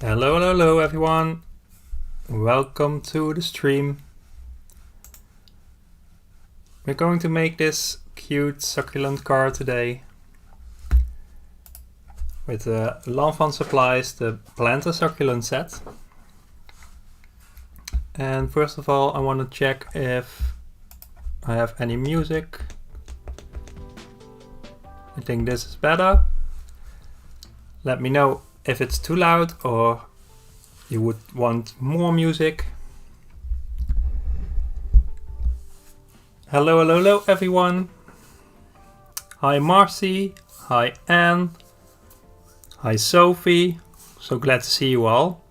Hello everyone. Welcome to the stream. We're going to make this cute succulent card today with the Lawn Fawn supplies, the Plant-A-Succulent set. And first of all, I want to check if I have any music. I think this is better. Let me know if it's too loud or you would want more music. Hello everyone. Hi Marcy, hi Anne, hi Sophie. So glad to see you all.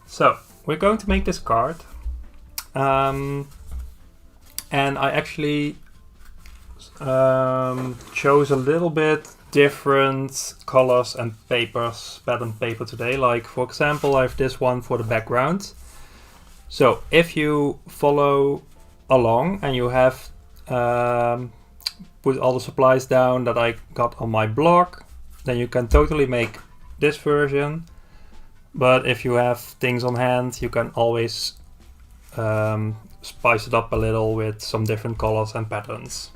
So we're going to make this card. And I actually chose a little bit different colors and papers, pattern paper today. Like for example, I have this one for the background. So if you follow along and you have put all the supplies down that I got on my blog, then you can totally make this version. But if you have things on hand, you can always spice it up a little with some different colors and patterns.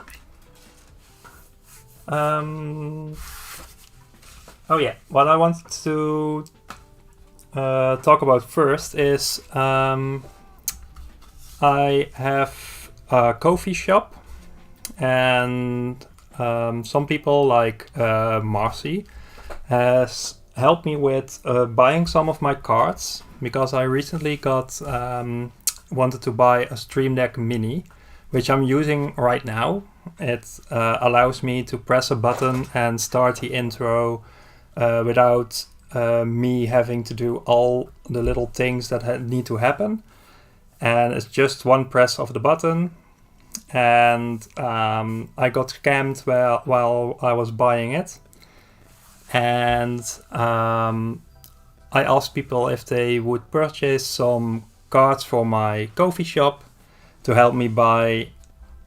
Oh yeah, what I want to talk about first is I have a coffee shop, and some people like Marcy has helped me with buying some of my cards, because I recently got wanted to buy a Stream Deck Mini, which I'm using right now. It allows me to press a button and start the intro without me having to do all the little things that need to happen. And it's just one press of the button. And I got scammed while I was buying it. And I asked people if they would purchase some cards for my coffee shop to help me buy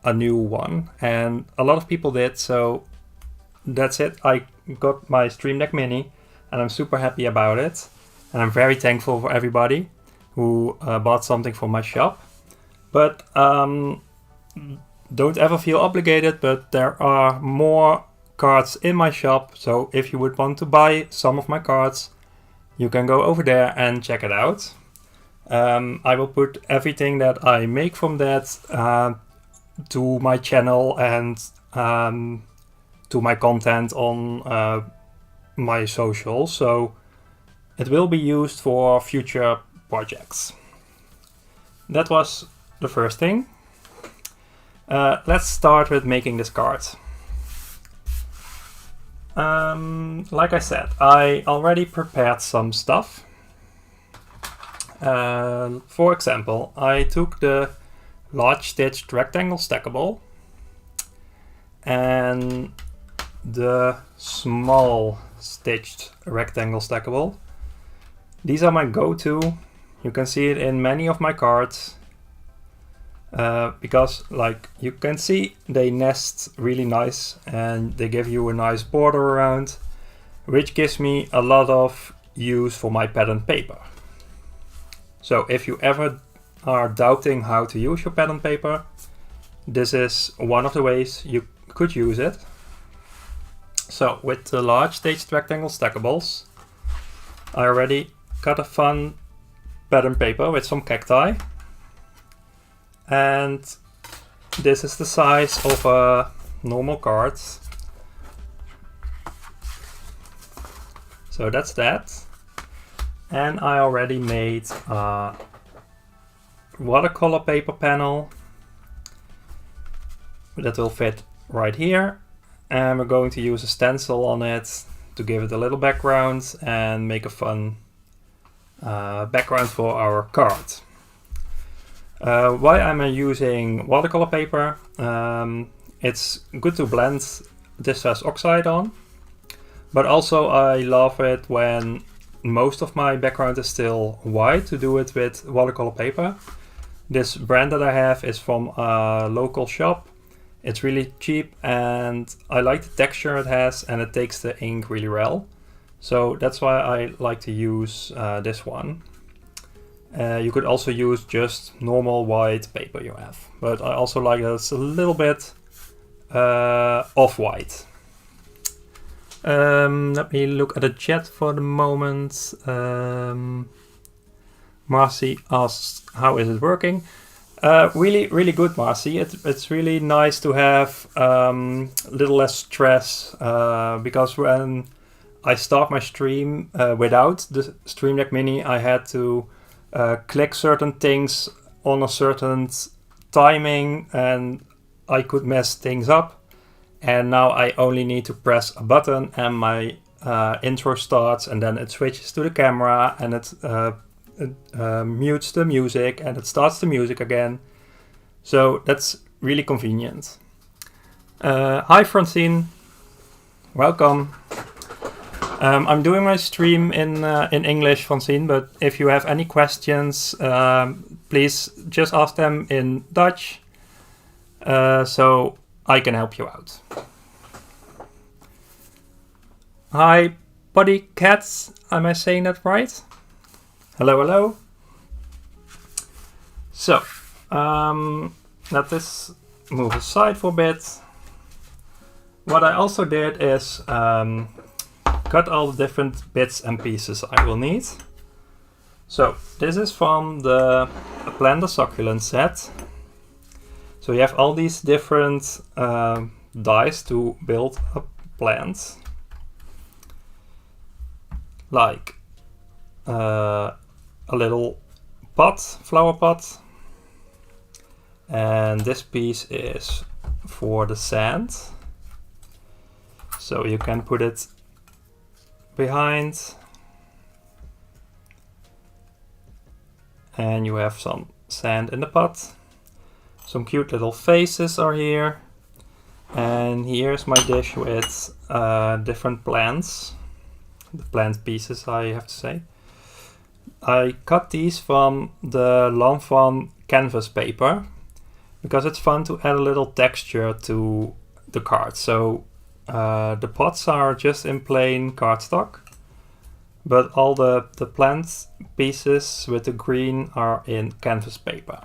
a new one, and a lot of people did, so that's it. I got my Stream Deck Mini and I'm super happy about it, and I'm very thankful for everybody who bought something for my shop. But don't ever feel obligated, but there are more cards in my shop, so if you would want to buy some of my cards, you can go over there and check it out. I will put everything that I make from that to my channel and to my content on my socials, so it will be used for future projects. That was the first thing. Let's start with making this card. Like I said, I already prepared some stuff. For example, I took the large stitched rectangle stackable and the small stitched rectangle stackable. These are my go-to. You can see it in many of my cards because, like you can see, they nest really nice and they give you a nice border around, which gives me a lot of use for my pattern paper. So if you ever are doubting how to use your pattern paper, this is one of the ways you could use it. So with the large staged rectangle stackables, I already got a fun pattern paper with some cacti, and this is the size of a normal card. So that's that. And I already made a watercolor paper panel that will fit right here, and we're going to use a stencil on it to give it a little background and make a fun background for our card. Why am I using watercolor paper? It's good to blend distress oxide on, but also I love it when most of my background is still white, to do it with watercolor paper. This brand that I have is from a local shop. It's really cheap and I like the texture it has, and it takes the ink really well. So that's why I like to use this one. You could also use just normal white paper you have, but I also like that it's a little bit off-white. Let me look at the chat for the moment. Marcy asks, how is it working? Really good, Marcy. It's really nice to have a little less stress, because when I start my stream without the Stream Deck Mini, I had to click certain things on a certain timing and I could mess things up. And now I only need to press a button and my intro starts, and then it switches to the camera and it mutes the music and it starts the music again. So that's really convenient. Hi Francine, welcome. I'm doing my stream in English, Francine, but if you have any questions, please just ask them in Dutch, so I can help you out. Hi, Buddy Cats, am I saying that right? Hello. So, let this move aside for a bit. What I also did is cut all the different bits and pieces I will need. So, this is from the Plant-A-Succulent set. So you have all these different dies to build a plant. Like a little pot, flower pot. And this piece is for the sand. So you can put it behind. And you have some sand in the pot. Some cute little faces are here. And here's my dish with different plants. The plant pieces, I have to say. I cut these from the Lawn Fawn canvas paper because it's fun to add a little texture to the card. So the pots are just in plain cardstock, but all the plant pieces with the green are in canvas paper.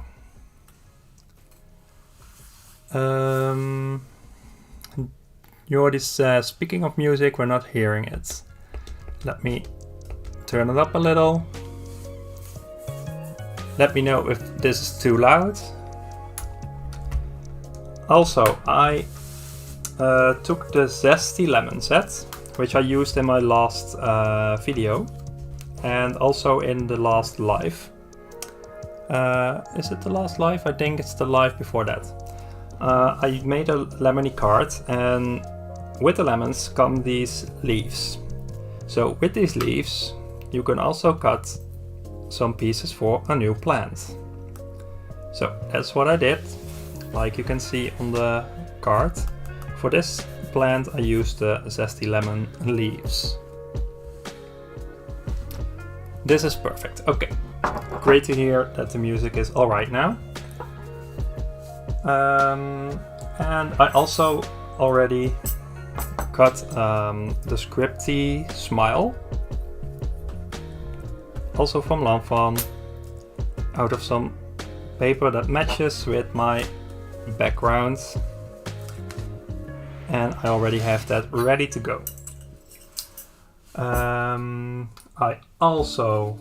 Jordi says, speaking of music, we're not hearing it. Let me turn it up a little. Let me know if this is too loud. Also, I took the Zesty Lemon set, which I used in my last video and also in the last live. Is it the last live? I think it's the live before that. I made a lemony card, and with the lemons come these leaves. So with these leaves you can also cut some pieces for a new plant. So that's what I did, like you can see on the card. For this plant I used the Zesty Lemon leaves. This is perfect. Okay, great to hear that the music is alright now. And I also already cut the Scripty Smile, also from Lawn Fawn, out of some paper that matches with my background, and I already have that ready to go. I also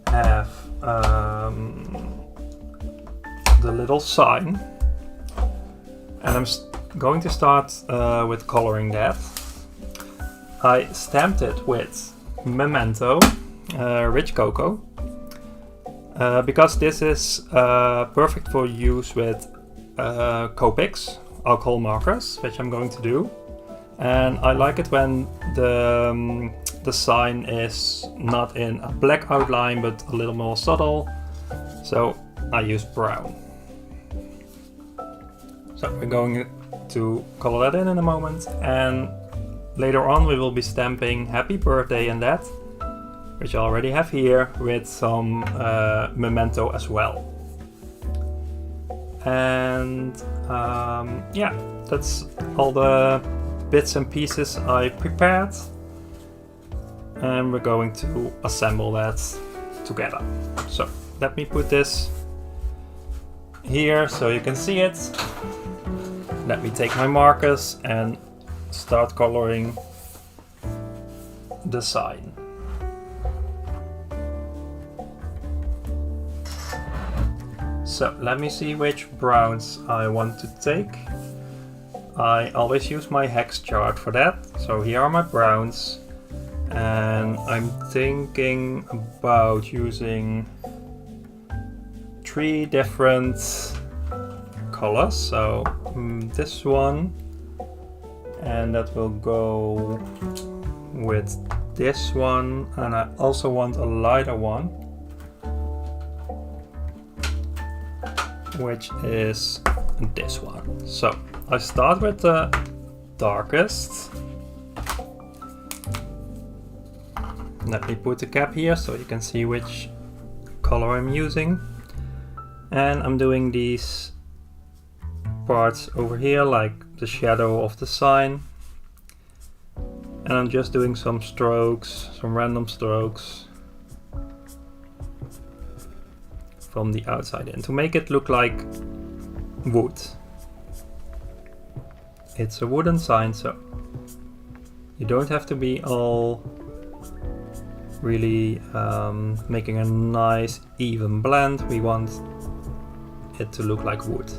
have the little sign, and I'm going to start with coloring that. I stamped it with Memento Rich Cocoa because this is perfect for use with Copics, alcohol markers, which I'm going to do. And I like it when the sign is not in a black outline but a little more subtle, so I use brown. So we're going to color that in a moment, and later on we will be stamping happy birthday and that, which I already have here, with some memento as well. And yeah, that's all the bits and pieces I prepared. and we're going to assemble that together. So let me put this here so you can see it. Let me take my markers and start coloring the sign. So let me see which browns I want to take. I always use my hex chart for that. So here are my browns, and I'm thinking about using 3 different colors. So this one, and that will go with this one, and I also want a lighter one, which is this one. So I start with the darkest. Let me put the cap here so you can see which color I'm using. And I'm doing these parts over here, like the shadow of the sign. And I'm just doing some strokes, some random strokes from the outside in to make it look like wood. It's a wooden sign, so you don't have to be all really making a nice even blend. We want it to look like wood.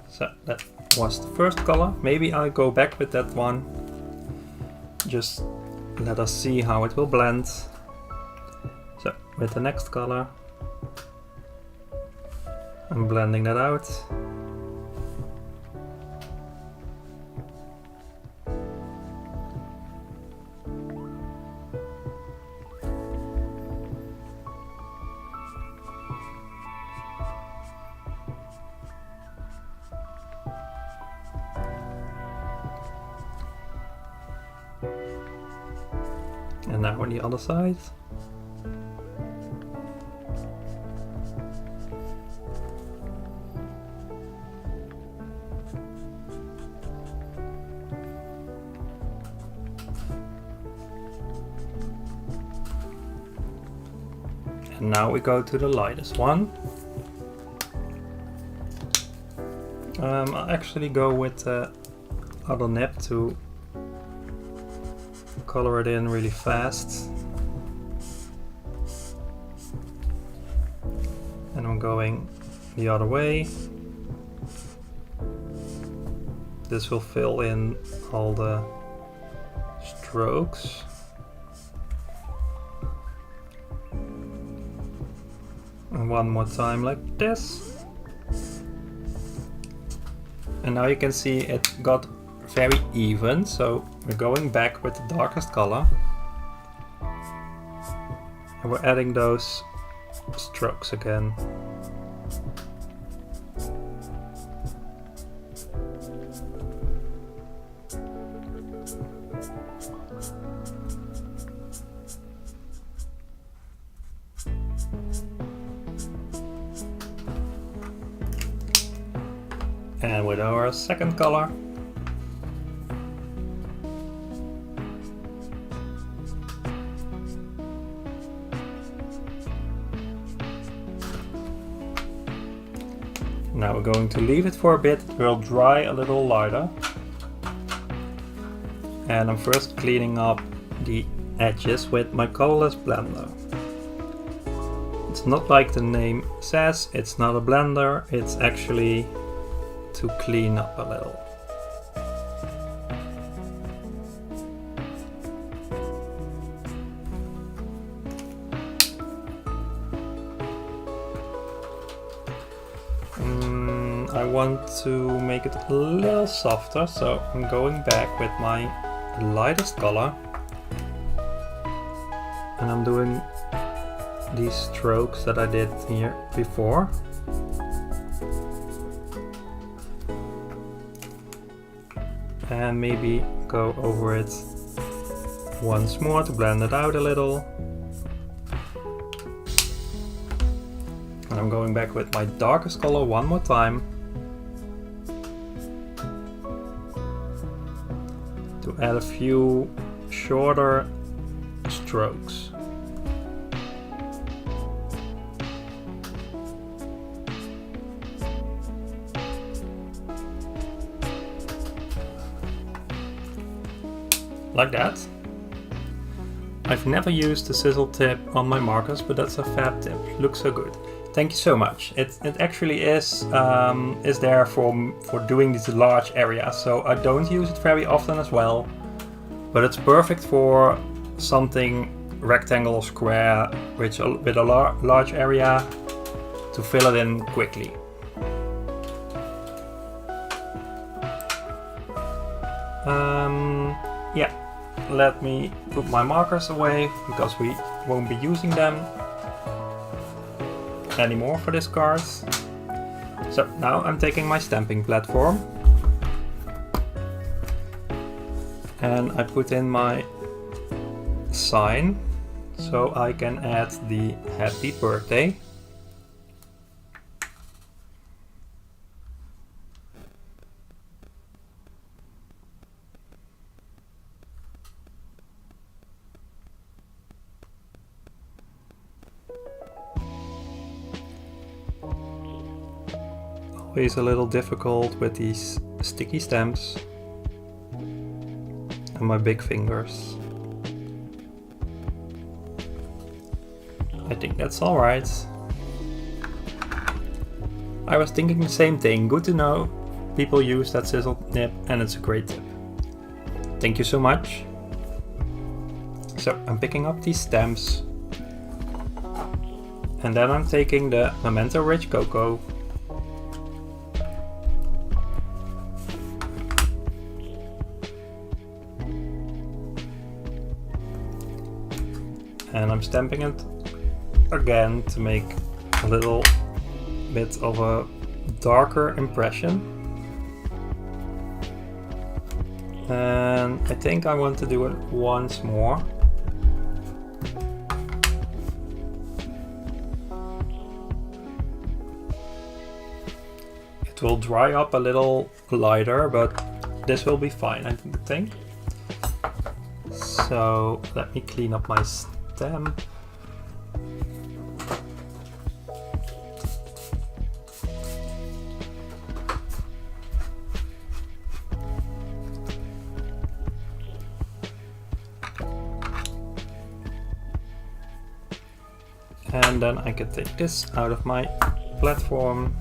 So that was the first color. Maybe I'll go back with that one. Just let us see how it will blend. So with the next color, I'm blending that out. And now on the other side. And now we go to the lightest one. I'll actually go with the other nib to color it in really fast. And I'm going the other way. This will fill in all the strokes. And one more time like this. And now you can see it got very even, so we're going back with the darkest color. And we're adding those strokes again. And with our second color. Now we're going to leave it for a bit. It will dry a little lighter. And I'm first cleaning up the edges with my colorless blender. It's not like the name says, it's not a blender, it's actually to clean up a little. I want to make it a little softer, so I'm going back with my lightest color. And I'm doing these strokes that I did here before. And maybe go over it once more to blend it out a little. And I'm going back with my darkest color one more time. to add a few shorter strokes. Like that. I've never used the sizzle tip on my markers, but that's a fab tip. Looks so good. Thank you so much. It actually is there for doing these large areas, so I don't use it very often as well. But it's perfect for something rectangle or square with a large area to fill it in quickly. Yeah. Let me put my markers away because we won't be using them anymore for this card. So now I'm taking my stamping platform and I put in my sign so I can add the happy birthday. Always a little difficult with these sticky stamps and my big fingers. I think that's alright. I was thinking the same thing. Good to know people use that sizzle nib and it's a great tip. Thank you so much. So I'm picking up these stamps and then I'm taking the Memento Rich Cocoa and I'm stamping it again to make a little bit of a darker impression. And I think I want to do it once more. It will dry up a little lighter, but this will be fine, I think. So let me clean up my stamp. And then I can take this out of my platform.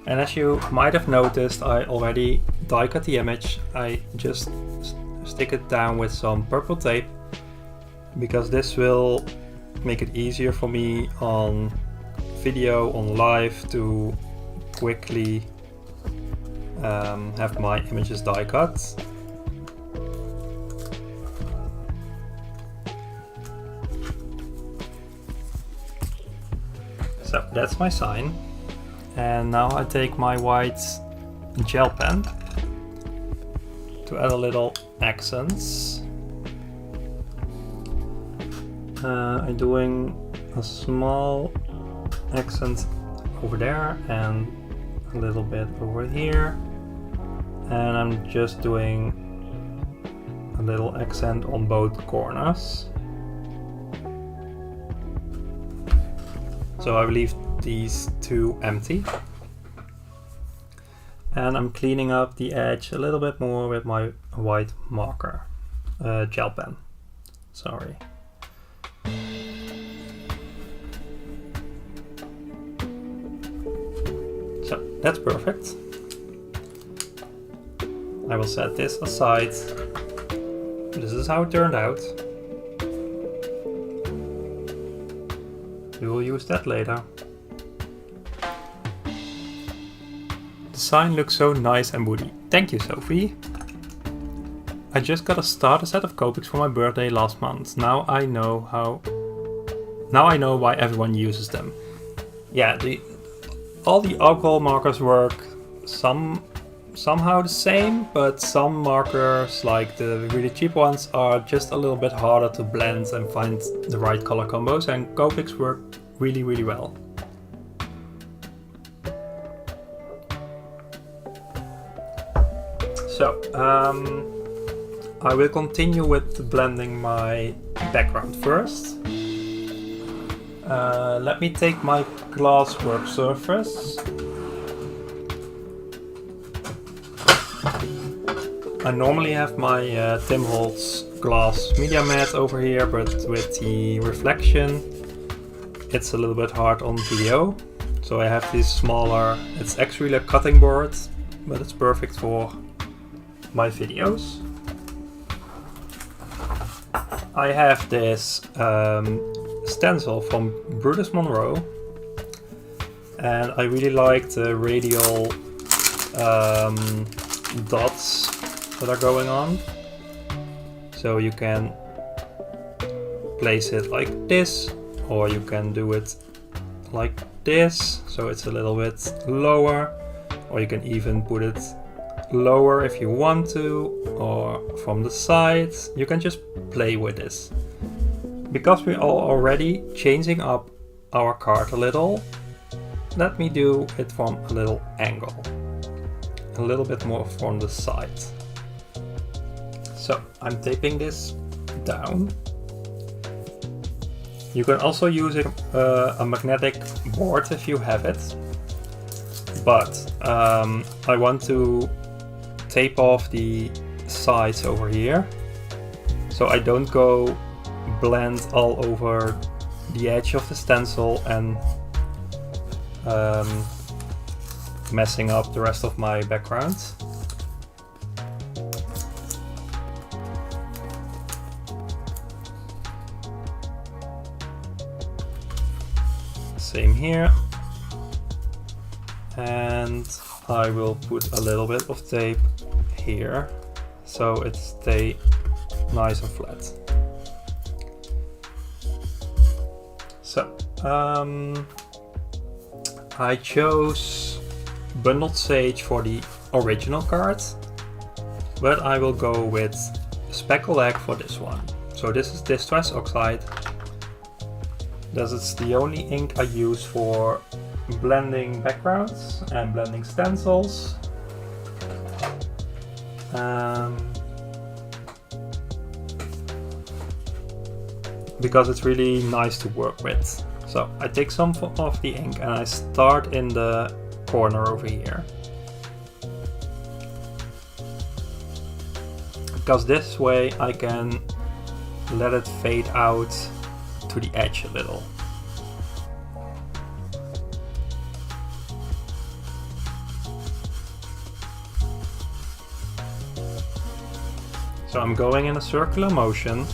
And as you might have noticed, I already die cut the image. I just stick it down with some purple tape because this will make it easier for me on video, on live, to quickly have my images die cut. So that's my sign. And now I take my white gel pen to add a little accents. I'm doing a small accent over there and a little bit over here. And I'm just doing a little accent on both corners. So I leave these two empty. And I'm cleaning up the edge a little bit more with my white marker, gel pen, sorry. So that's perfect. I will set this aside. This is how it turned out. We will use that later. The sign looks so nice and woody. Thank you, Sophie. I just got a starter set of Copics for my birthday last month. Now I know why everyone uses them. Yeah, all the alcohol markers work somehow the same, but some markers, like the really cheap ones, are just a little bit harder to blend and find the right color combos, and Copics work really, really well. So, I will continue with blending my background first. Let me take my glass work surface. I normally have my Tim Holtz glass media mat over here, but with the reflection it's a little bit hard on video. So I have this smaller, it's actually a cutting board, but it's perfect for my videos. I have this stencil from Brutus Monroe, and I really like the radial dots that are going on. So you can place it like this, or you can do it like this, so it's a little bit lower, or you can even put it lower if you want to, or from the side. You can just play with this. Because we are already changing up our card a little, let me do it from a little angle, a little bit more from the side. So I'm taping this down. You can also use a magnetic board if you have it, but I want to tape off the sides over here, so I don't go blend all over the edge of the stencil and messing up the rest of my background. Same here, and I will put a little bit of tape here so it stays nice and flat. So I chose Bundled Sage for the original card, but I will go with Speckle Egg for this one. So this is Distress Oxide. This is the only ink I use for blending backgrounds and blending stencils. Because it's really nice to work with. So I take some of the ink and I start in the corner over here. Because this way I can let it fade out to the edge a little. So I'm going in a circular motion.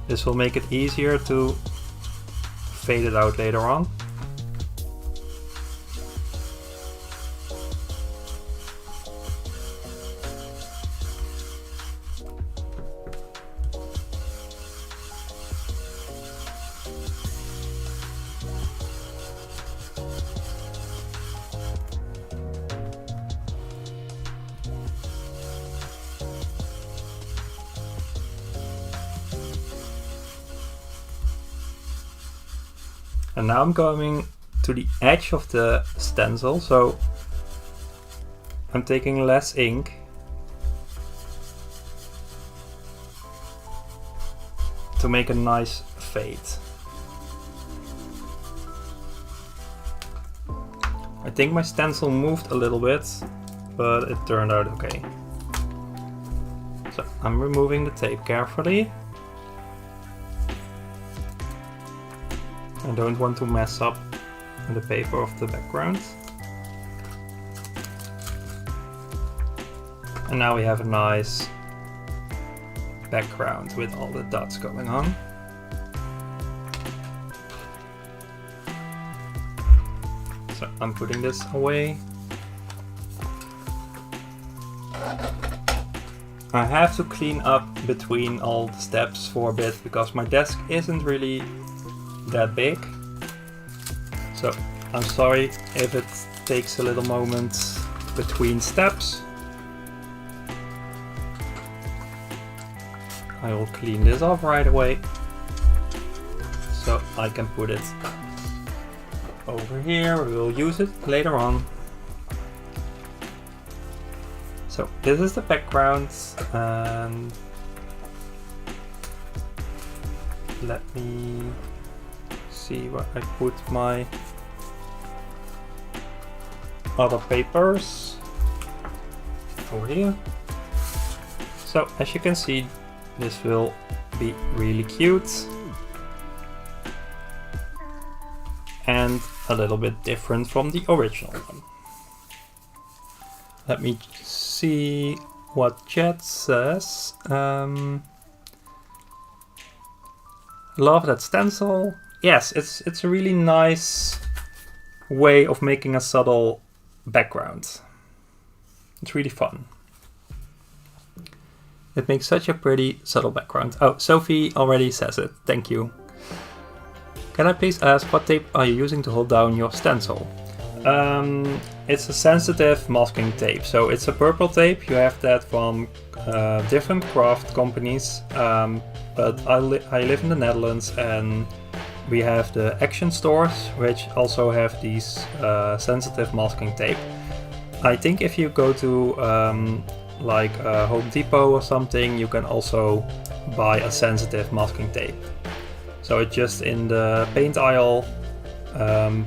This will make it easier to fade it out later on. And now I'm going to the edge of the stencil, so I'm taking less ink to make a nice fade. I think my stencil moved a little bit, but it turned out okay. So I'm removing the tape carefully. I don't want to mess up the paper of the background. And now we have a nice background with all the dots going on. So I'm putting this away. I have to clean up between all the steps for a bit because my desk isn't really that big. So I'm sorry if it takes a little moment between steps. I will clean this off right away so I can put it over here. We will use it later on. So this is the background, and let me see where I put my other papers. Over here. So as you can see, this will be really cute and a little bit different from the original one. Let me see what chat says. Love that stencil. Yes, it's a really nice way of making a subtle background. It's really fun. It makes such a pretty subtle background. Oh, Sophie already says it. Thank you. Can I please ask, what tape are you using to hold down your stencil? It's a sensitive masking tape. So it's a purple tape. You have that from different craft companies. But I live in the Netherlands, and we have the Action stores, which also have these sensitive masking tape. I think if you go to like Home Depot or something, you can also buy a sensitive masking tape. So it's just in the paint aisle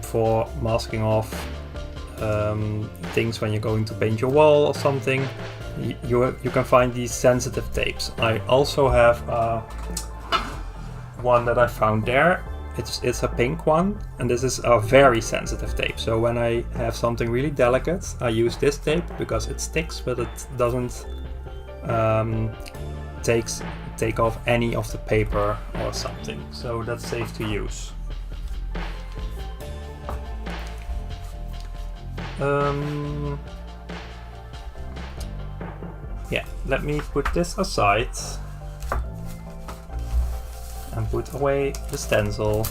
for masking off things when you're going to paint your wall or something. You can find these sensitive tapes. I also have one that I found there. It's a pink one, and this is a very sensitive tape. So when I have something really delicate, I use this tape because it sticks, but it doesn't take off any of the paper or something. So that's safe to use. Yeah, let me put this aside and put away the stencil.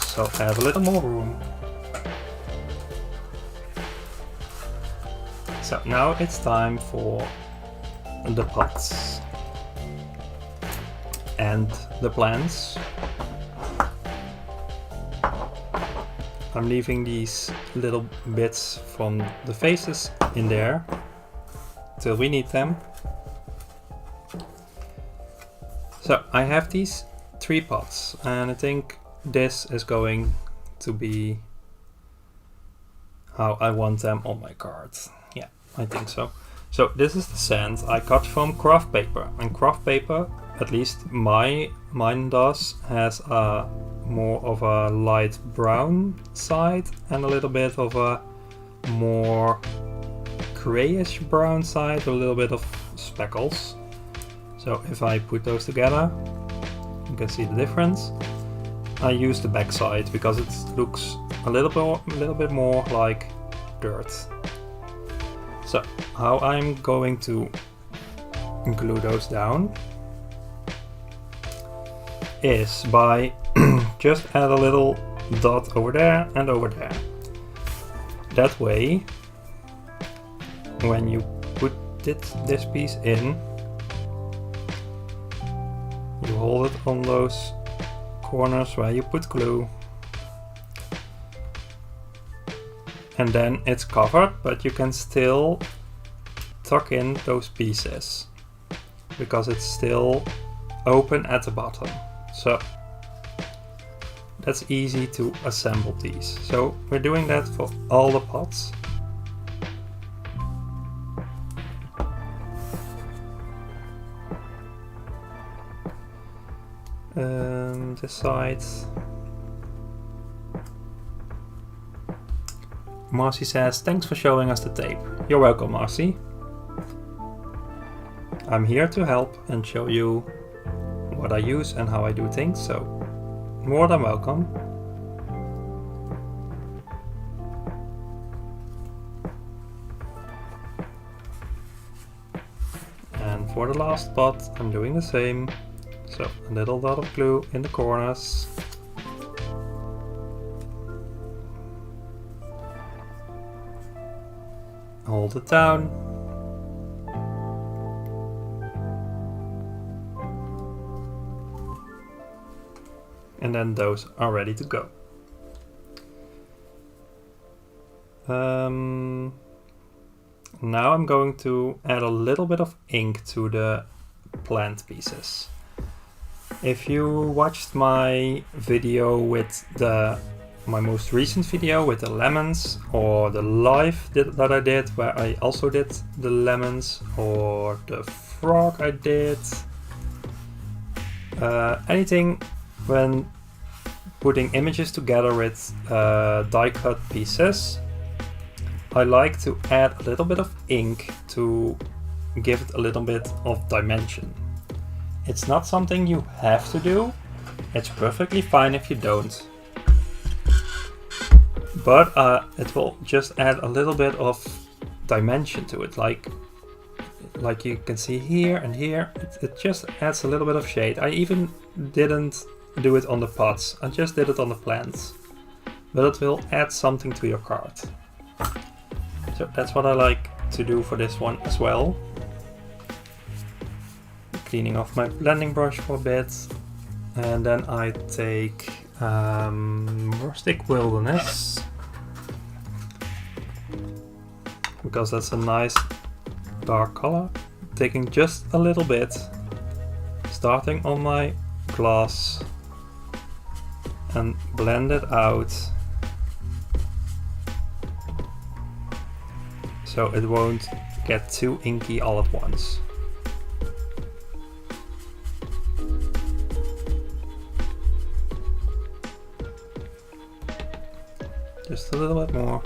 So I have a little more room. So now it's time for the pots and the plants. I'm leaving these little bits from the faces in there till we need them. So I have these 3 pots, and I think this is going to be how I want them on my cards. Yeah, I think so. So this is the sand I cut from craft paper, and craft paper, at least mine does, has a more of a light brown side and a little bit of a more grayish brown side with a little bit of speckles. So if I put those together, you can see the difference. I use the back side because it looks a little bit more like dirt. So how I'm going to glue those down is by just add a little dot over there and over there. That way, when you put this piece in, you hold it on those corners where you put glue, and then it's covered, but you can still tuck in those pieces because it's still open at the bottom. So that's easy to assemble these. So we're doing that for all the pots. This side. Marcy says, thanks for showing us the tape. You're welcome, Marcy. I'm here to help and show you what I use and how I do things, so more than welcome. And for the last pot, I'm doing the same. So a little dot of glue in the corners. Hold it down. And then those are ready to go. Now I'm going to add a little bit of ink to the plant pieces. If you watched my video with my most recent video with the lemons, or the live that I did where I also did the lemons, or the frog I did, anything when putting images together with die cut pieces, I like to add a little bit of ink to give it a little bit of dimension. It's not something you have to do. It's perfectly fine if you don't. But it will just add a little bit of dimension to it. Like you can see here and here, it just adds a little bit of shade. I even didn't do it on the pots. I just did it on the plants. But it will add something to your card. So that's what I like to do for this one as well. Cleaning off my blending brush for a bit. And then I take Rustic Wilderness. Because that's a nice dark color. Taking just a little bit. Starting on my glass. And blend it out. So it won't get too inky all at once. Just a little bit more.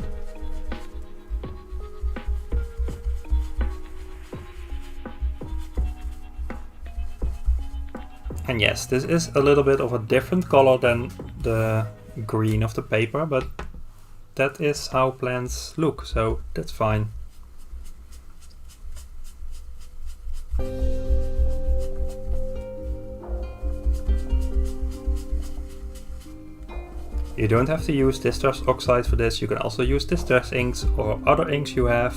And yes, this is a little bit of a different color than the green of the paper, but that is how plants look, so that's fine. You don't have to use distress oxide for this, you can also use distress inks or other inks you have.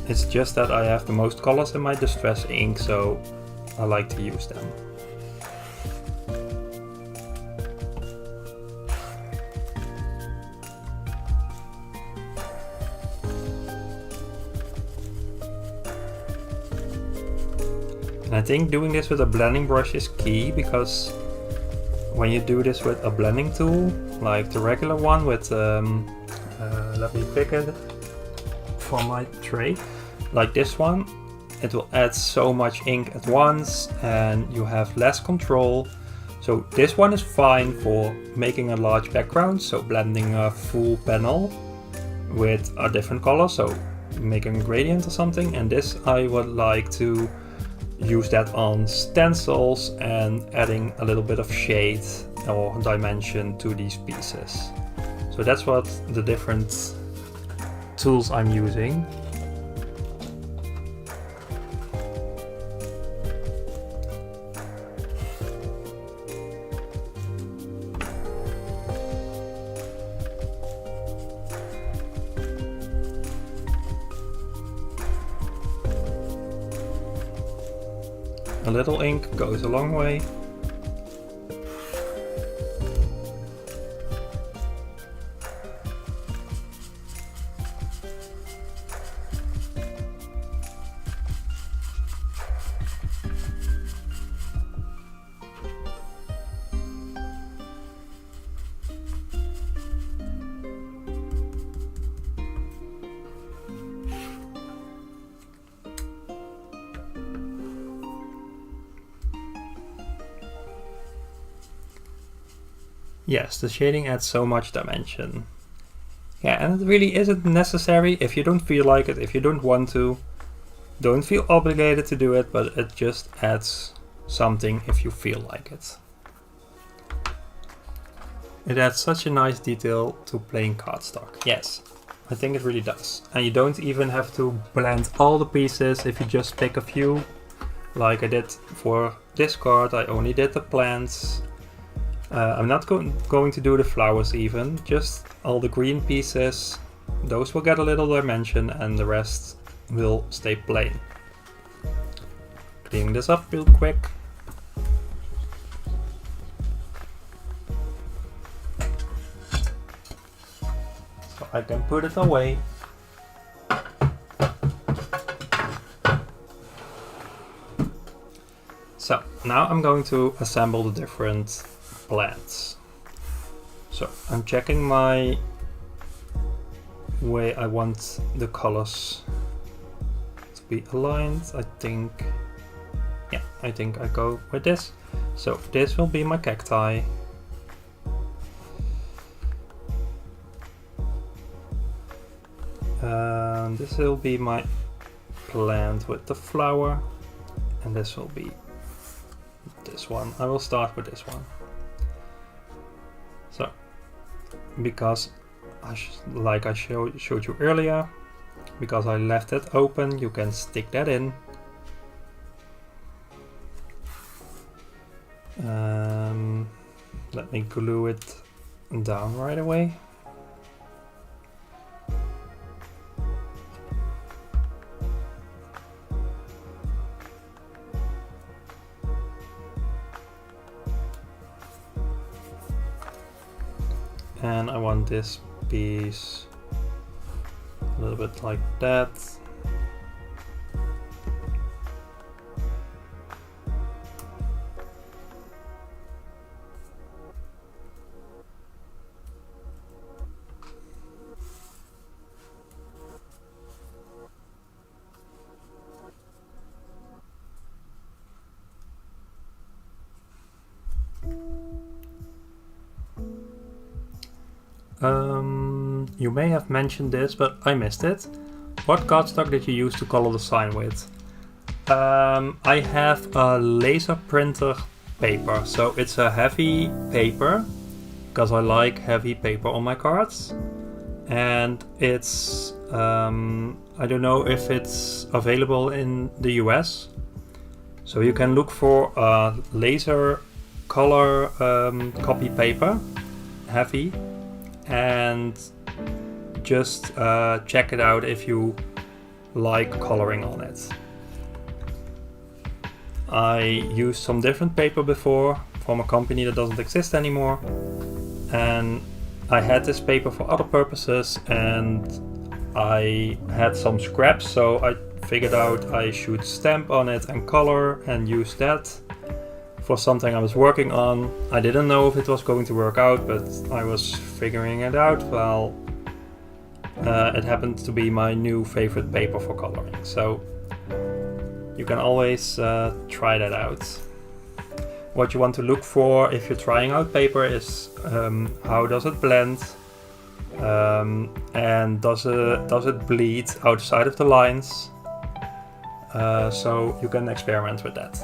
It's just that I have the most colors in my distress ink, so I like to use them. And I think doing this with a blending brush is key, because when you do this with a blending tool, like the regular one with, let me pick it for my tray, like this one, it will add so much ink at once and you have less control. So this one is fine for making a large background, so blending a full panel with a different color, so making a gradient or something. And this I would like to use that on stencils and adding a little bit of shade or dimension to these pieces. So that's what the different tools I'm using. A little ink goes a long way. Yes, the shading adds so much dimension. Yeah, and it really isn't necessary if you don't feel like it, if you don't want to. Don't feel obligated to do it, but it just adds something if you feel like it. It adds such a nice detail to plain cardstock. Yes, I think it really does. And you don't even have to blend all the pieces if you just pick a few. Like I did for this card, I only did the plants. I'm not going to do the flowers even, just all the green pieces. Those will get a little dimension and the rest will stay plain. Cleaning this up real quick. I can put it away. So now I'm going to assemble the different plants. So I'm checking my way I want the colors to be aligned. I think I go with this. So this will be my cacti. And this will be my plant with the flower. And this will be this one. I will start with this one. So, because like I showed you earlier, because I left it open, you can stick that in. Let me glue it down right away. And I want this piece a little bit like that. You may have mentioned this, but I missed it. What cardstock did you use to color the sign with? I have a laser printer paper, so it's a heavy paper, because I like heavy paper on my cards. And it's, I don't know if it's available in the US. So you can look for a laser color copy paper, heavy, and just check it out if you like coloring on it. I used some different paper before from a company that doesn't exist anymore, and I had this paper for other purposes, and I had some scraps, so I figured out I should stamp on it and color and use that for something I was working on. I didn't know if it was going to work out, but I was figuring it out. Well, it happened to be my new favorite paper for coloring, so you can always try that out. What you want to look for if you're trying out paper is how does it blend, and does it bleed outside of the lines, so you can experiment with that.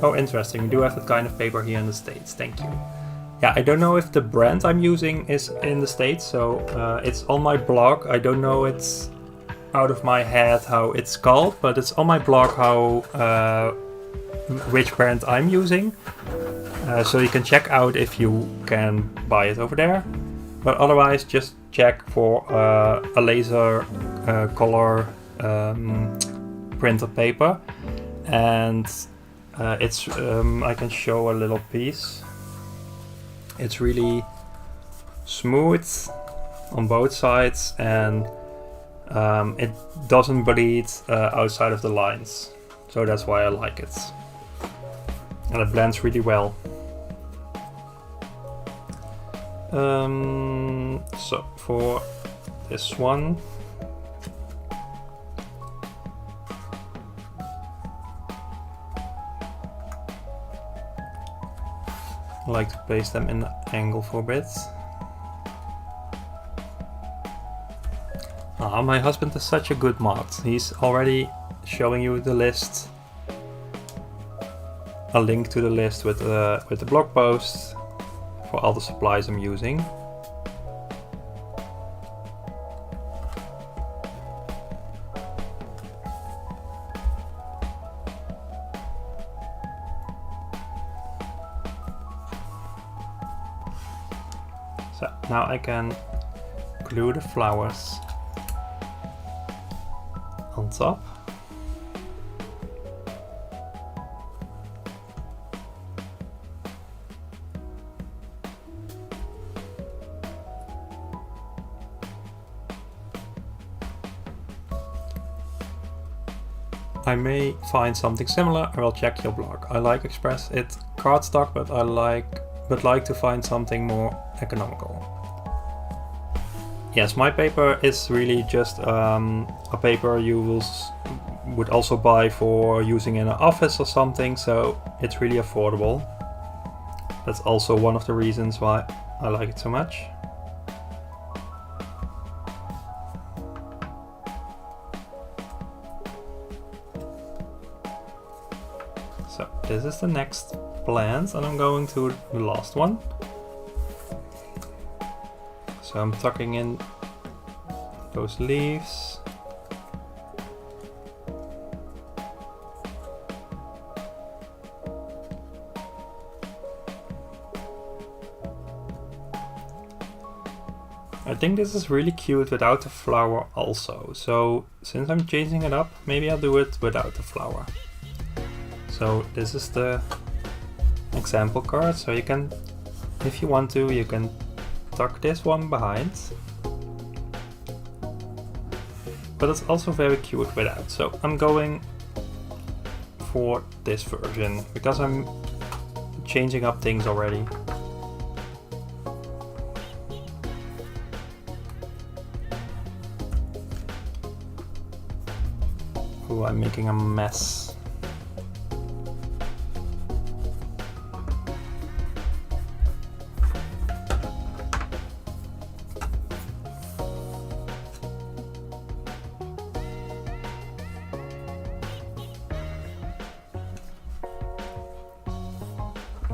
Oh, interesting. We do have that kind of paper here in the States. Thank you. Yeah, I don't know if the brand I'm using is in the States, so it's on my blog. I don't know it's out of my head how it's called, but it's on my blog how which brand I'm using. So you can check out if you can buy it over there. But otherwise, just check for a laser color printer paper, and it's I can show a little piece. It's really smooth on both sides, and it doesn't bleed outside of the lines, so that's why I like it, and it blends really well. So for this one, I like to place them in the angle for a bit. Ah, my husband is such a good mod. He's already showing you the list, a link to the list with the blog post for all the supplies I'm using. So now I can glue the flowers on top. I may find something similar. I will check your blog. I like Express It cardstock, but I like to find something more economical. Yes, my paper is really just a paper you would also buy for using in an office or something, so it's really affordable. That's also one of the reasons why I like it so much. So this is the next plant, and I'm going to the last one. So I'm tucking in those leaves. I think this is really cute without the flower also. So since I'm changing it up, maybe I'll do it without the flower. So this is the example card. So you can, if you want to, you can tuck this one behind. But it's also very cute without. So I'm going for this version because I'm changing up things already. Oh, I'm making a mess.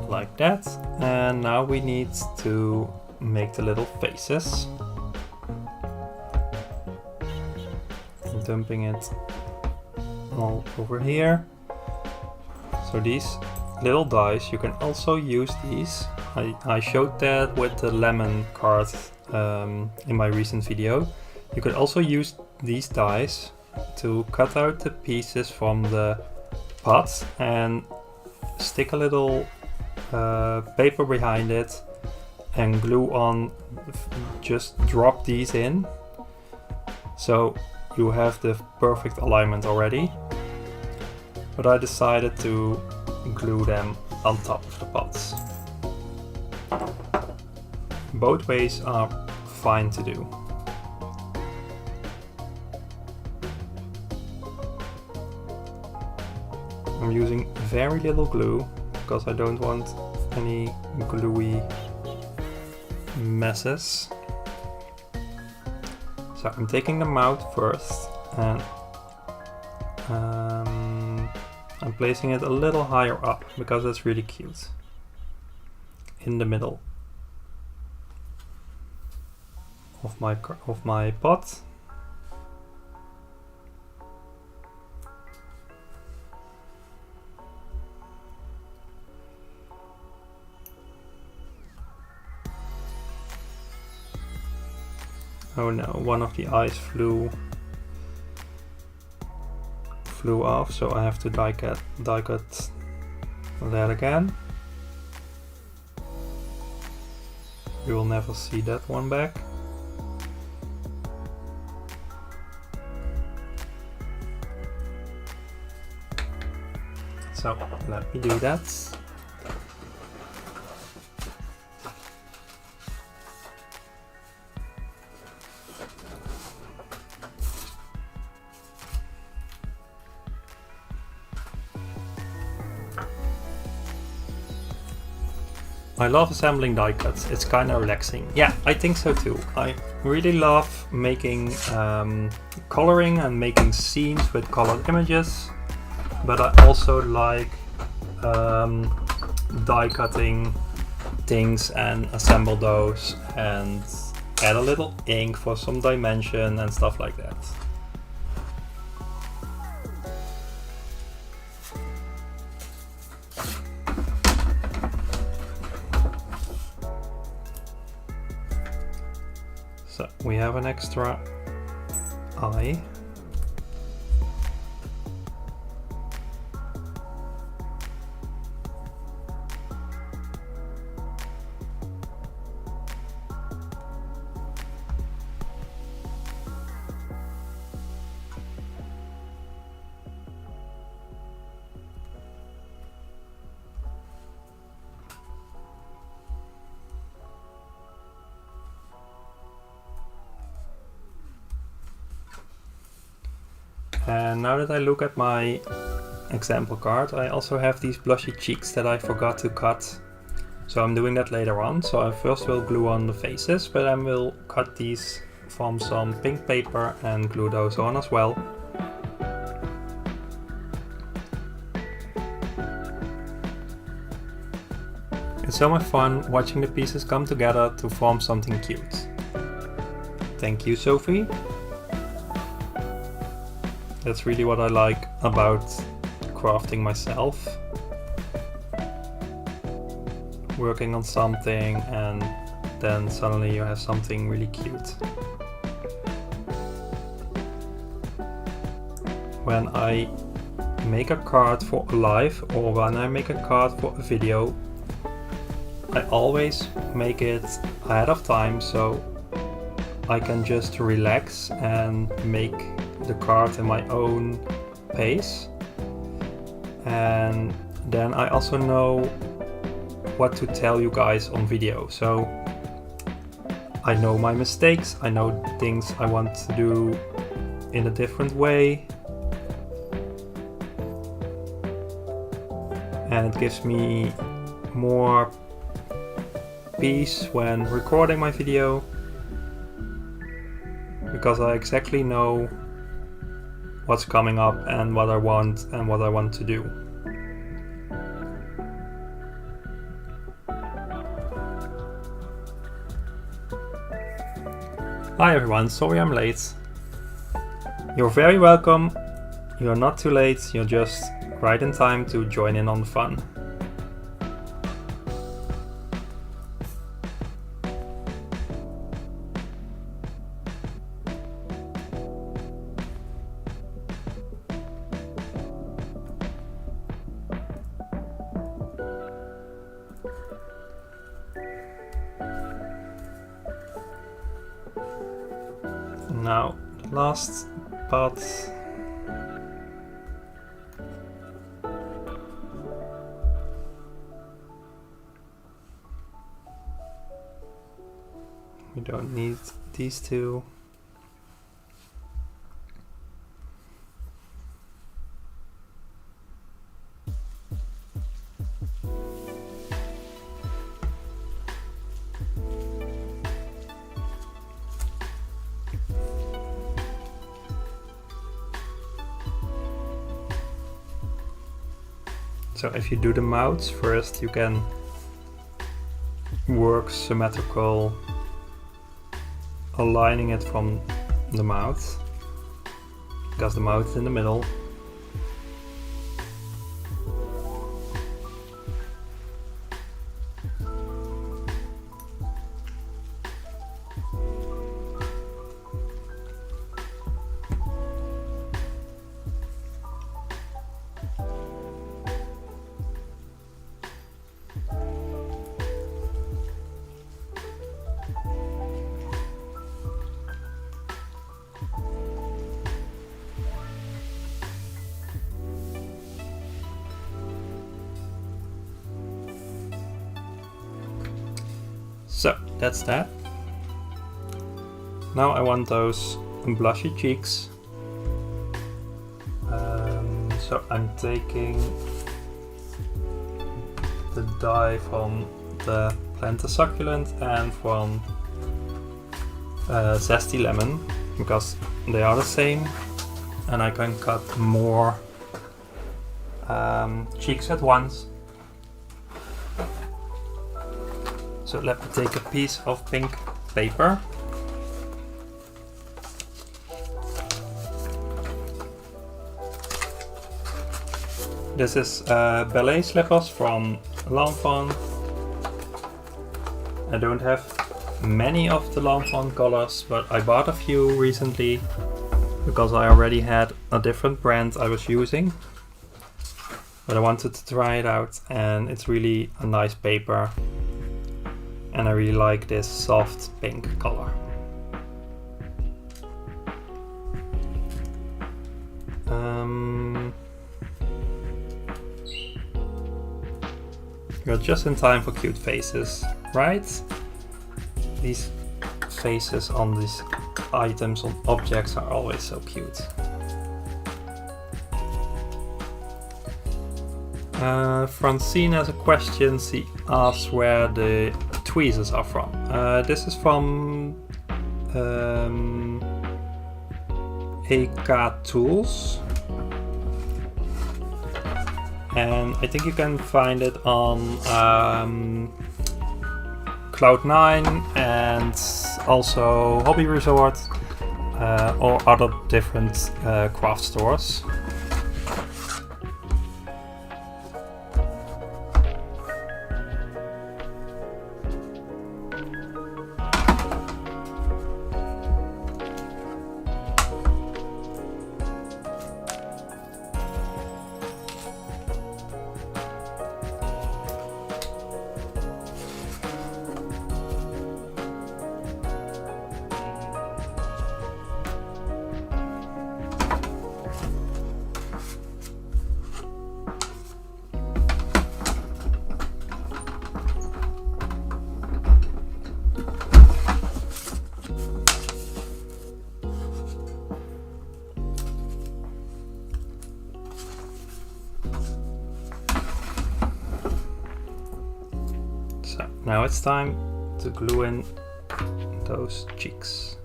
Like that, and now we need to make the little faces. I'm dumping it all over here. So these little dies, you can also use these. I showed that with the lemon card in my recent video. You could also use these dies to cut out the pieces from the pot and stick a little paper behind it and glue on, just drop these in, so you have the perfect alignment already. But I decided to glue them on top of the pots. Both ways are fine to do. I'm using very little glue because I don't want any gluey messes. So I'm taking them out first, and I'm placing it a little higher up because it's really cute. In the middle of my pot. Oh no, one of the eyes flew off, so I have to die cut that again. You will never see that one back. So let me do that. I love assembling die cuts, it's kind of relaxing. Yeah, I think so too. I really love making coloring and making scenes with colored images, but I also like die cutting things and assemble those and add a little ink for some dimension and stuff like that. So we have an extra eye. And now that I look at my example card, I also have these blushy cheeks that I forgot to cut. So I'm doing that later on. So I first will glue on the faces, but then we'll cut these from some pink paper and glue those on as well. It's so much fun watching the pieces come together to form something cute. Thank you, Sophie. That's really what I like about crafting myself. Working on something and then suddenly you have something really cute. When I make a card for a live or when I make a card for a video, I always make it ahead of time so I can just relax and make the card in my own pace. And then I also know what to tell you guys on video. So I know my mistakes, I know things I want to do in a different way. And it gives me more peace when recording my video, because I exactly know what's coming up and what I want to do. Hi everyone, sorry I'm late. You're very welcome. You're not too late, you're just right in time to join in on the fun. Now, the last part. We don't need these two. So if you do the mouths first, you can work symmetrical, aligning it from the mouth, because the mouth is in the middle. So that's that. Now I want those blushy cheeks. So I'm taking the dye from the Plant-A-Succulent and from Zesty Lemon, because they are the same and I can cut more cheeks at once. So let me take a piece of pink paper. This is ballet slippers from Lawn Fawn. I don't have many of the Lawn Fawn colors, but I bought a few recently because I already had a different brand I was using. But I wanted to try it out, and it's really a nice paper. And I really like this soft pink color. You're just in time for cute faces, right? These faces on these items, on objects, are always so cute. Francine has a question. She asks where the tweezers are from. This is from AK Tools, and I think you can find it on Cloud9 and also Hobby Resort or other different craft stores. So now it's time to glue in those cheeks.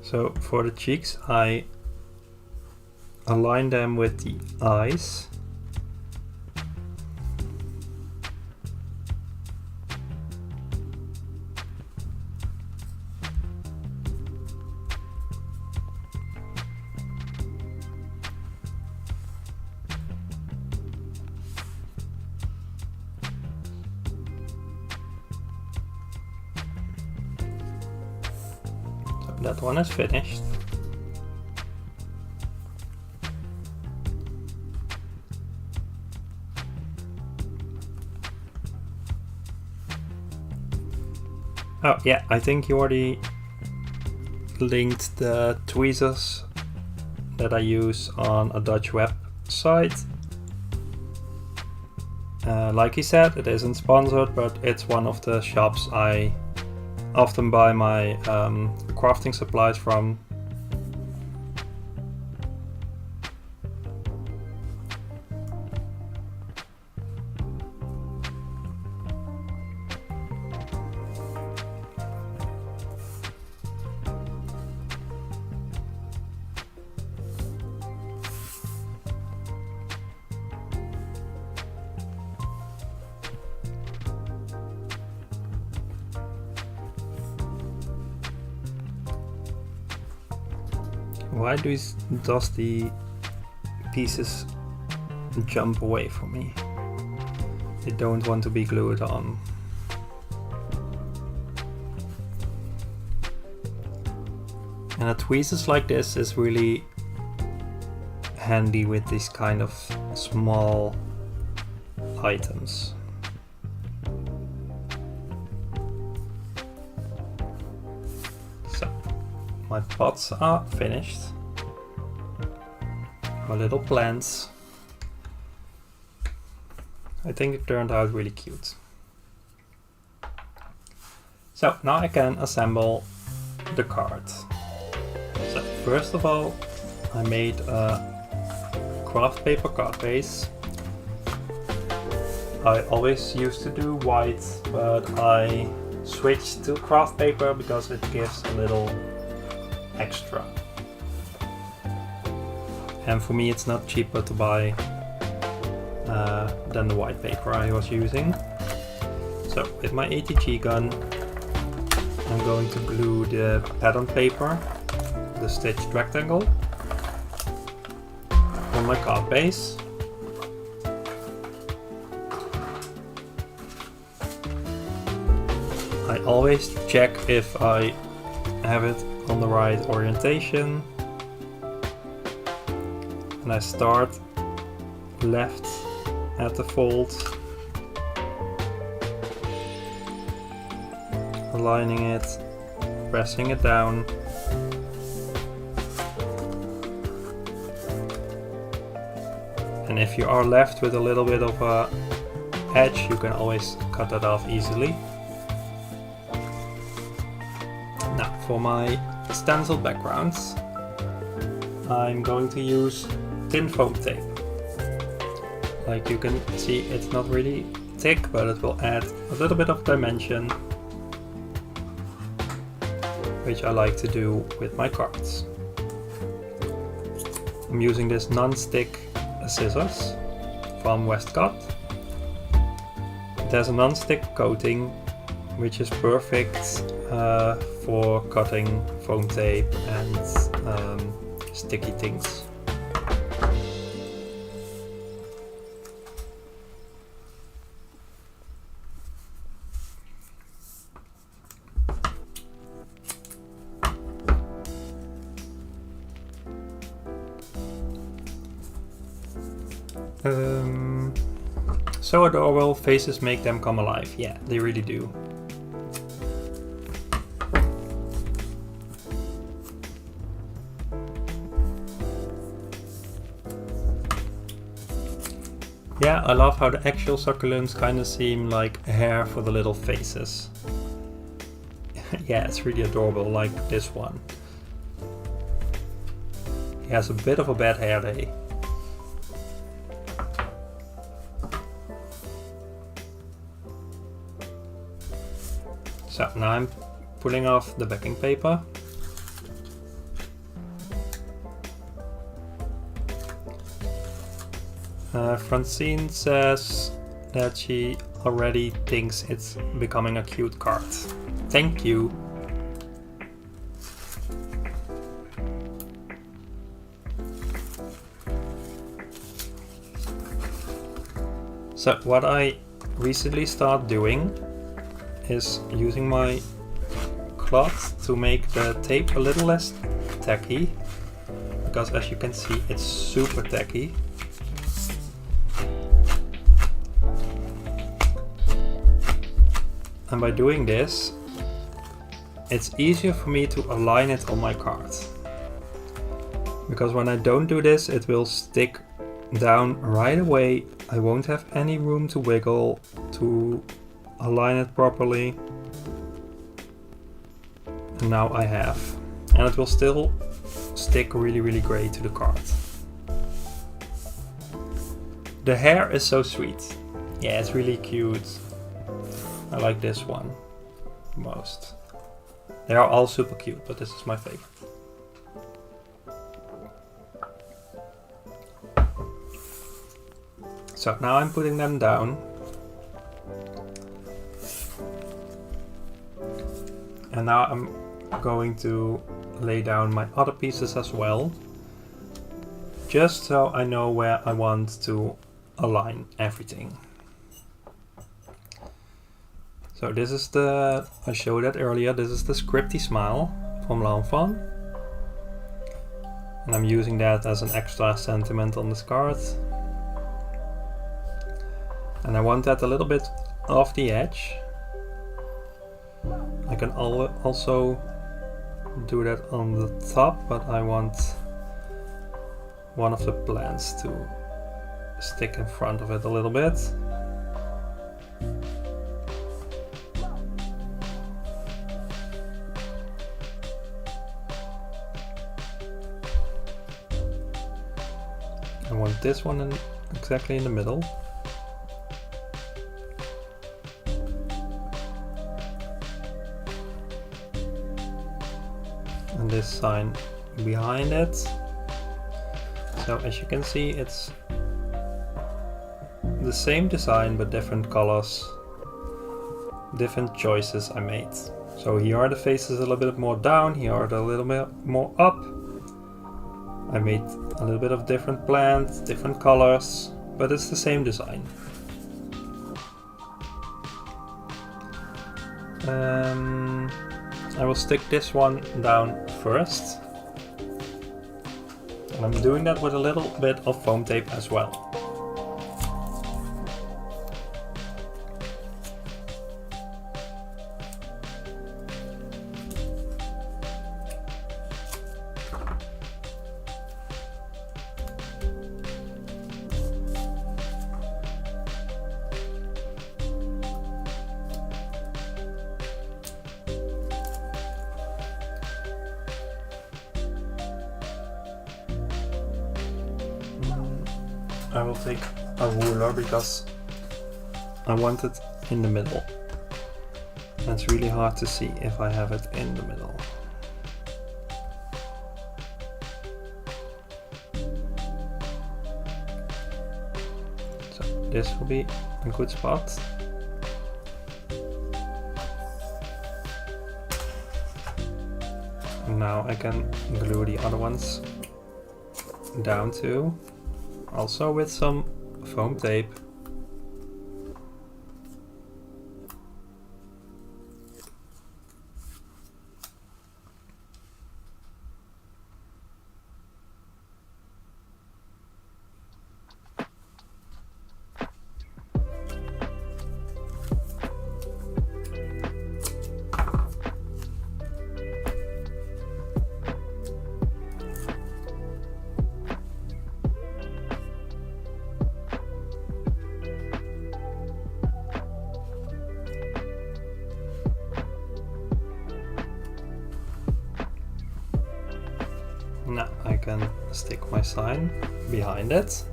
So for the cheeks, I align them with the eyes. That one is finished. Oh yeah, I think you already linked the tweezers that I use on a Dutch website. Like he said, it isn't sponsored, but it's one of the shops I often buy my crafting supplies from. Why does the pieces jump away from me? They don't want to be glued on. And a tweezers like this is really handy with these kind of small items. So my pots are finished. My little plants. I think it turned out really cute. So now I can assemble the card. So first of all, I made a craft paper card base. I always used to do white, but I switched to craft paper because it gives a little extra. And for me it's not cheaper to buy than the white paper I was using. So with my ATG gun I'm going to glue the pattern paper, the stitched rectangle, on my card base. I always check if I have it on the right orientation. And I start left at the fold, aligning it, pressing it down. And if you are left with a little bit of a edge, you can always cut that off easily. Now for my stencil backgrounds, I'm going to use thin foam tape. Like you can see, it's not really thick, but it will add a little bit of dimension, which I like to do with my cards. I'm using this non-stick scissors from Westcott. It has a non-stick coating, which is perfect for cutting foam tape and sticky things. So adorable, faces make them come alive. Yeah, they really do. Yeah, I love how the actual succulents kind of seem like hair for the little faces. Yeah, it's really adorable, like this one. He has a bit of a bad hair day. So now I'm pulling off the backing paper. Francine says that she already thinks it's becoming a cute card. Thank you. So what I recently started doing is using my cloth to make the tape a little less tacky, because as you can see, it's super tacky. And by doing this, it's easier for me to align it on my card. Because when I don't do this, it will stick down right away. I won't have any room to wiggle to align it properly. And now I have. And it will still stick really, really great to the card. The hair is so sweet. Yeah, it's really cute. I like this one most. They are all super cute, but this is my favorite. So now I'm putting them down. And now I'm going to lay down my other pieces as well, just so I know where I want to align everything. So this is the, I showed that earlier, this is the Scripty Smile from Lawn Fawn. And I'm using that as an extra sentiment on this card. And I want that a little bit off the edge. I can also do that on the top, but I want one of the plants to stick in front of it a little bit. I want this one exactly in the middle. And this sign behind it. So as you can see, it's the same design but different colors, different choices I made. So here are the faces a little bit more down, here are the a little bit more up. I made a little bit of different plants, different colors, but it's the same design. I will stick this one down first. And I'm doing that with a little bit of foam tape as well. I will take a ruler because I want it in the middle. It's really hard to see if I have it in the middle. So this will be a good spot. And now I can glue the other ones down too, also with some foam tape. Now I can stick my sign behind it.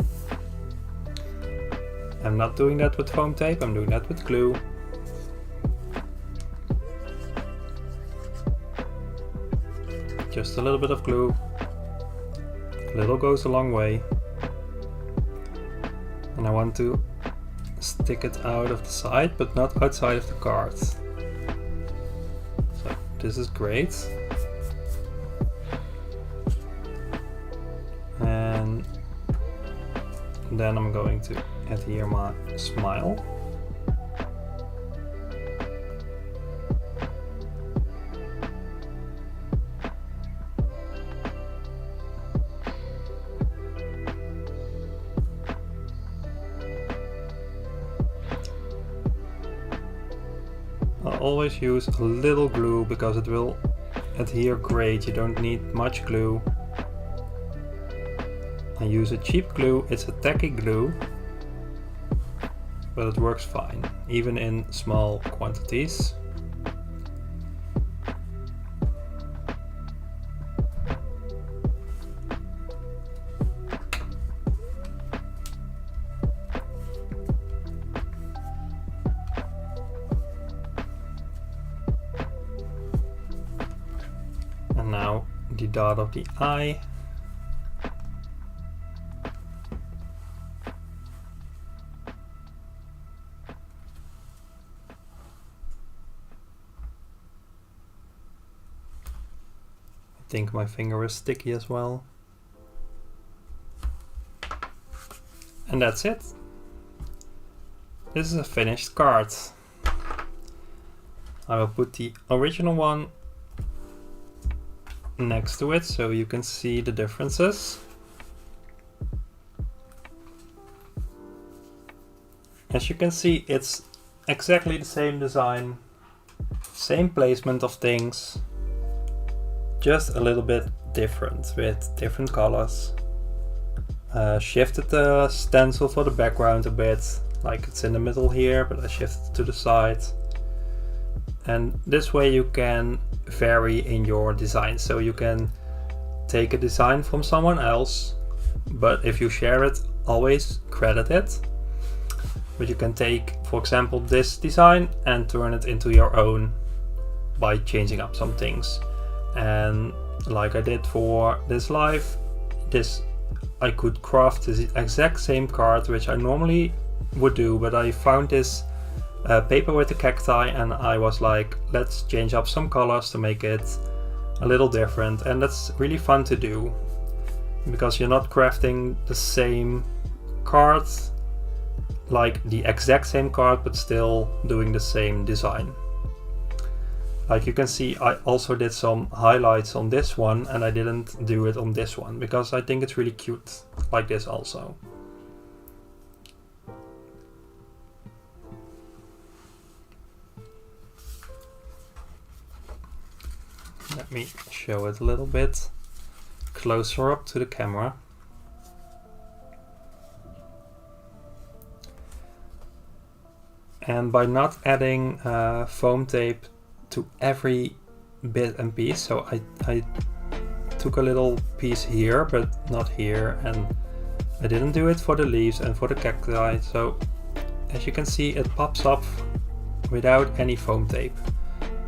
I'm not doing that with foam tape, I'm doing that with glue. Just a little bit of glue. A little goes a long way. And I want to stick it out of the side, but not outside of the card. So this is great. And then I'm going to adhere my smile. I'll always use a little glue because it will adhere great. You don't need much glue. I use a cheap glue, it's a tacky glue, but it works fine, even in small quantities. And now the dot of the eye. I think my finger is sticky as well. And that's it. This is a finished card. I will put the original one next to it so you can see the differences. As you can see, it's exactly the same design, same placement of things, just a little bit different with different colors. Shifted the stencil for the background a bit, like it's in the middle here, but I shifted to the side. And this way you can vary in your design. So you can take a design from someone else, but if you share it, always credit it. But you can take, for example, this design and turn it into your own by changing up some things. And like I did for this live, I could craft the exact same card, which I normally would do, but I found this paper with the cacti and I was like, let's change up some colors to make it a little different. And that's really fun to do because you're not crafting the same card, like the exact same card, but still doing the same design. Like you can see, I also did some highlights on this one and I didn't do it on this one because I think it's really cute like this also. Let me show it a little bit closer up to the camera. And by not adding foam tape to every bit and piece, so I took a little piece here but not here, and I didn't do it for the leaves and for the cacti, so as you can see it pops up without any foam tape.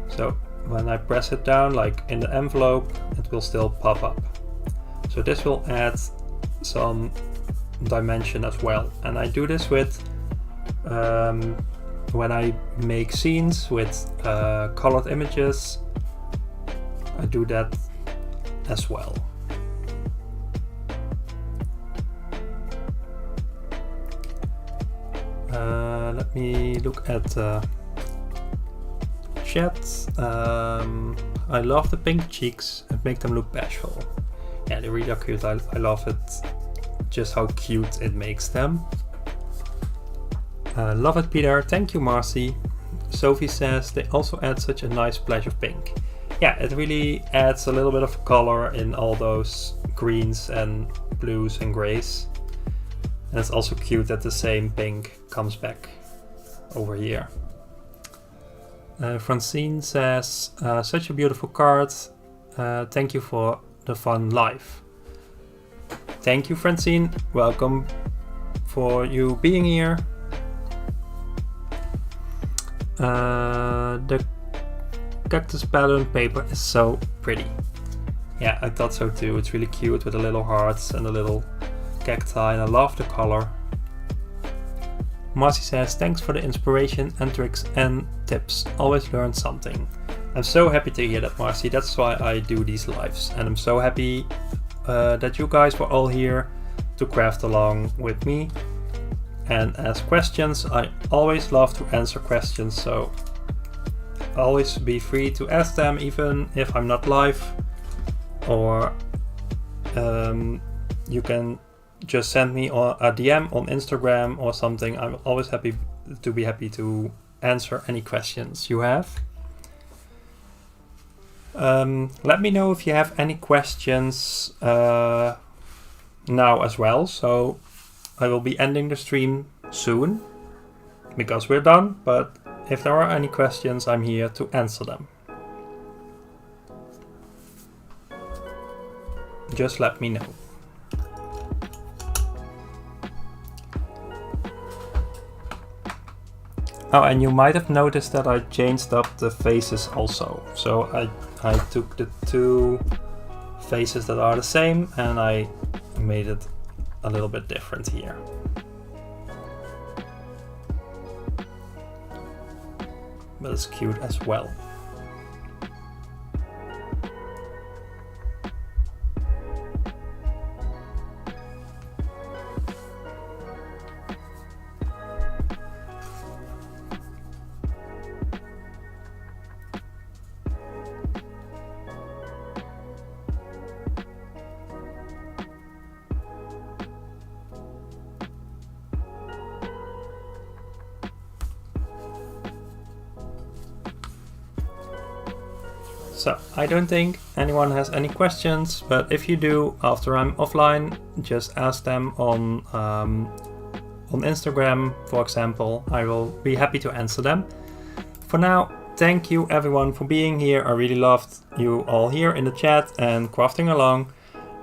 So when I press it down like in the envelope, it will still pop up. So this will add some dimension as well. And I do this with when I make scenes with colored images, I do that as well. Let me look at chat. I love the pink cheeks and make them look bashful. Yeah, they really are cute. I love it, just how cute it makes them. Love it, Peter. Thank you, Marcy. Sophie says they also add such a nice splash of pink. Yeah, it really adds a little bit of color in all those greens and blues and grays. And it's also cute that the same pink comes back over here. Francine says, such a beautiful card. Thank you for the fun live. Thank you, Francine. Welcome for you being here. The cactus pattern paper is so pretty. Yeah, I thought so too. It's really cute with the little hearts and the little cacti, and I love the color. Marcy says, thanks for the inspiration and tricks and tips. Always learn something. I'm so happy to hear that, Marcy. That's why I do these lives. And I'm so happy that you guys were all here to craft along with me and ask questions. I always love to answer questions, so always be free to ask them, even if I'm not live, or you can just send me a DM on Instagram or something. I'm always happy to answer any questions you have. Let me know if you have any questions now as well. So I will be ending the stream soon because we're done, but if there are any questions, I'm here to answer them. Just let me know. Oh, and you might have noticed that I changed up the faces also. So I took the two faces that are the same and I made it a little bit different here. But it's cute as well. So I don't think anyone has any questions, but if you do, after I'm offline, just ask them on Instagram, for example. I will be happy to answer them. For now, thank you everyone for being here. I really loved you all here in the chat and crafting along.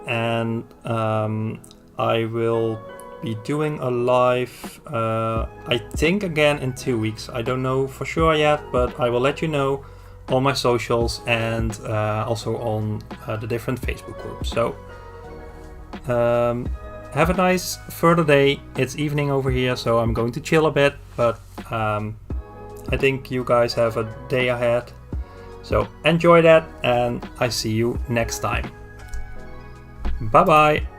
And I will be doing a live, I think again in 2 weeks. I don't know for sure yet, but I will let you know on my socials and also on the different Facebook groups. So have a nice further day. It's evening over here, so I'm going to chill a bit, but I think you guys have a day ahead. So enjoy that, and I see you next time. Bye bye.